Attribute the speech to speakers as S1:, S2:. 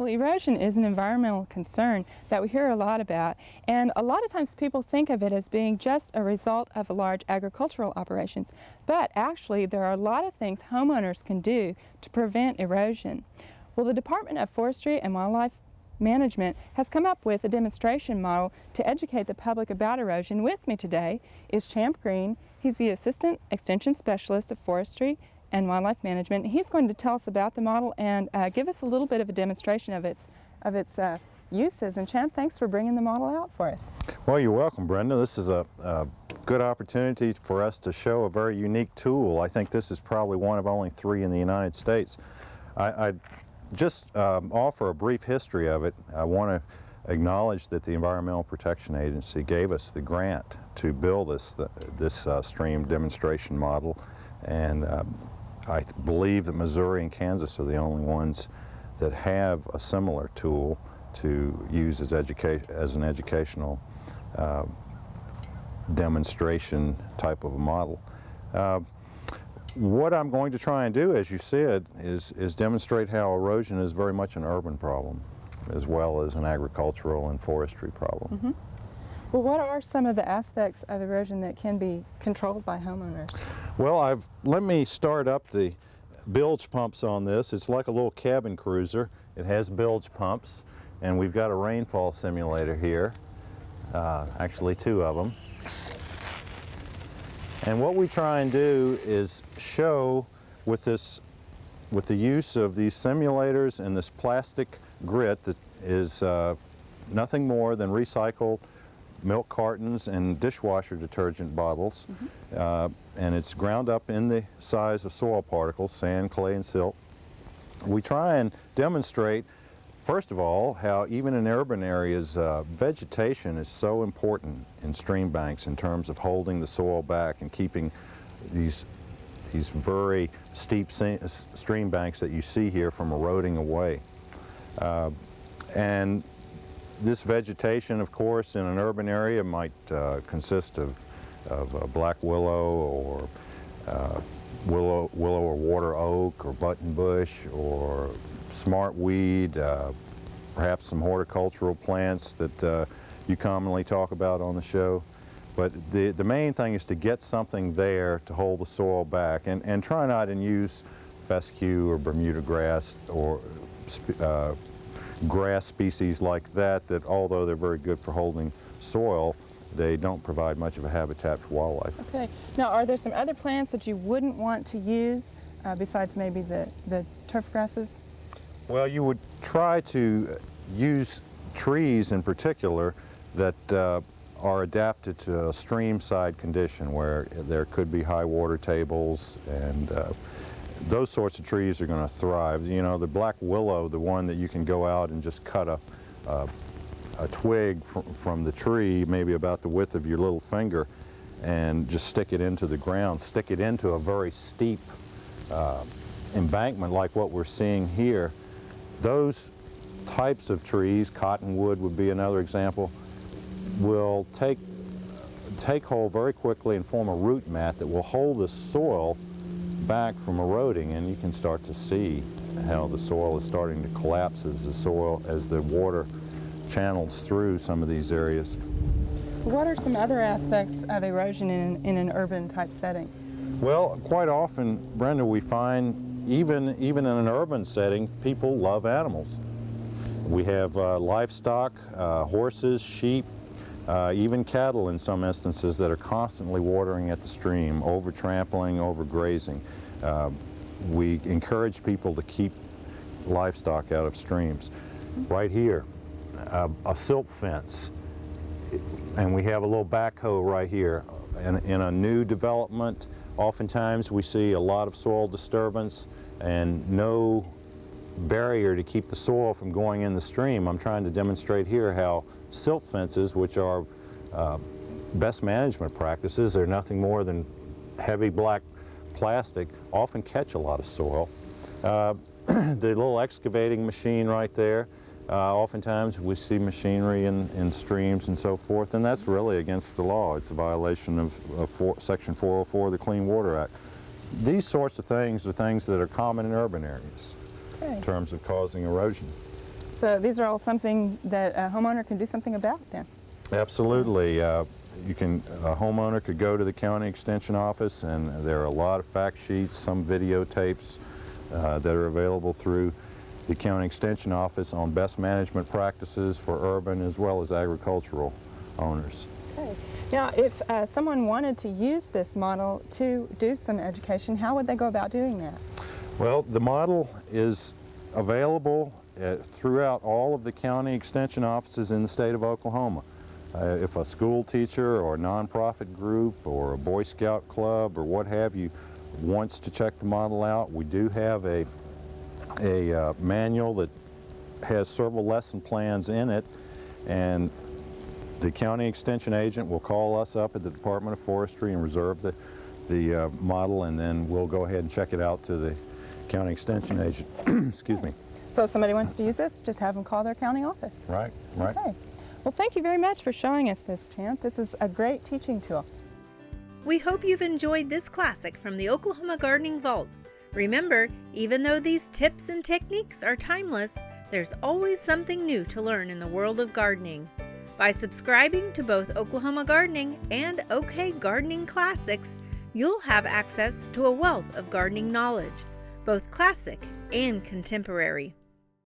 S1: Well, erosion is an environmental concern that we hear a lot about, and a lot of times people think of it as being just a result of large agricultural operations. But actually, there are a lot of things homeowners can do to prevent erosion. Well, the Department of Forestry and Wildlife Management has come up with a demonstration model to educate the public about erosion. With me today is Champe Green. He's the Assistant Extension Specialist of Forestry and Wildlife Management. He's going to tell us about the model and give us a little bit of a demonstration of its uses. And Champe, thanks for bringing the model out for us.
S2: Well, you're welcome, Brenda. This is a good opportunity for us to show a very unique tool. I think this is probably one of only 3 in the United States. I just offer a brief history of it. I want to acknowledge that the Environmental Protection Agency gave us the grant to build this stream demonstration model, and I believe that Missouri and Kansas are the only ones that have a similar tool to use as an educational demonstration type of a model. What I'm going to try and do, as you said, is demonstrate how erosion is very much an urban problem as well as an agricultural and forestry problem.
S1: Mm-hmm. Well, what are some of the aspects of erosion that can be controlled by homeowners?
S2: Well, let me start up the bilge pumps on this. It's like a little cabin cruiser. It has bilge pumps, and we've got a rainfall simulator here, actually 2 of them. And what we try and do is show with the use of these simulators and this plastic grit that is nothing more than recycled milk cartons and dishwasher detergent bottles. Mm-hmm. And it's ground up in the size of soil particles, sand, clay, and silt. We try and demonstrate, first of all, how even in urban areas, vegetation is so important in stream banks in terms of holding the soil back and keeping these very steep stream banks that you see here from eroding away. And this vegetation, of course, in an urban area might consist of black willow or willow or water oak or buttonbush or smartweed, perhaps some horticultural plants that you commonly talk about on the show. But the main thing is to get something there to hold the soil back, and try not and use fescue or Bermuda grass or grass species like that, although they're very good for holding soil, they don't provide much of a habitat for wildlife.
S1: Okay. Now, are there some other plants that you wouldn't want to use besides maybe the turf grasses?
S2: Well, you would try to use trees in particular that are adapted to a stream-side condition where there could be high water tables, and those sorts of trees are going to thrive. You know, the black willow, the one that you can go out and just cut a twig from the tree, maybe about the width of your little finger, and just stick it into the ground, stick it into a very steep embankment like what we're seeing here. Those types of trees, cottonwood would be another example, will take hold very quickly and form a root mat that will hold the soil back from eroding, and you can start to see how the soil is starting to collapse as the water channels through some of these areas.
S1: What are some other aspects of erosion in an urban type setting?
S2: Well, quite often, Brenda, we find even in an urban setting, people love animals. We have livestock, horses, sheep, even cattle in some instances that are constantly watering at the stream, over-trampling, over-grazing. We encourage people to keep livestock out of streams. Right here, a silt fence, and we have a little backhoe right here. In a new development, oftentimes we see a lot of soil disturbance and no barrier to keep the soil from going in the stream. I'm trying to demonstrate here how silt fences, which are best management practices, they're nothing more than heavy black plastic, often catch a lot of soil. The little excavating machine right there, oftentimes we see machinery in streams and so forth, and that's really against the law. It's a violation of Section 404 of the Clean Water Act. These sorts of things are things that are common in urban areas in terms of causing erosion.
S1: So these are all something that a homeowner can do something about then?
S2: Absolutely. A homeowner could go to the county extension office, and there are a lot of fact sheets, some videotapes that are available through the county extension office on best management practices for urban as well as agricultural owners.
S1: Okay. Now, if someone wanted to use this model to do some education, how would they go about doing that?
S2: Well, the model is available throughout all of the county extension offices in the state of Oklahoma. If a school teacher or a nonprofit group or a Boy Scout club or what have you wants to check the model out, we do have a manual that has several lesson plans in it, and the county extension agent will call us up at the Department of Forestry and reserve the model, and then we'll go ahead and check it out to the county extension agent. Excuse me.
S1: So if somebody wants to use this, just have them call their county office.
S2: Right, right.
S1: Okay. Well, thank you very much for showing us this, Champ. This is a great teaching tool.
S3: We hope you've enjoyed this classic from the Oklahoma Gardening Vault. Remember, even though these tips and techniques are timeless, there's always something new to learn in the world of gardening. By subscribing to both Oklahoma Gardening and OK Gardening Classics, you'll have access to a wealth of gardening knowledge, both classic and contemporary.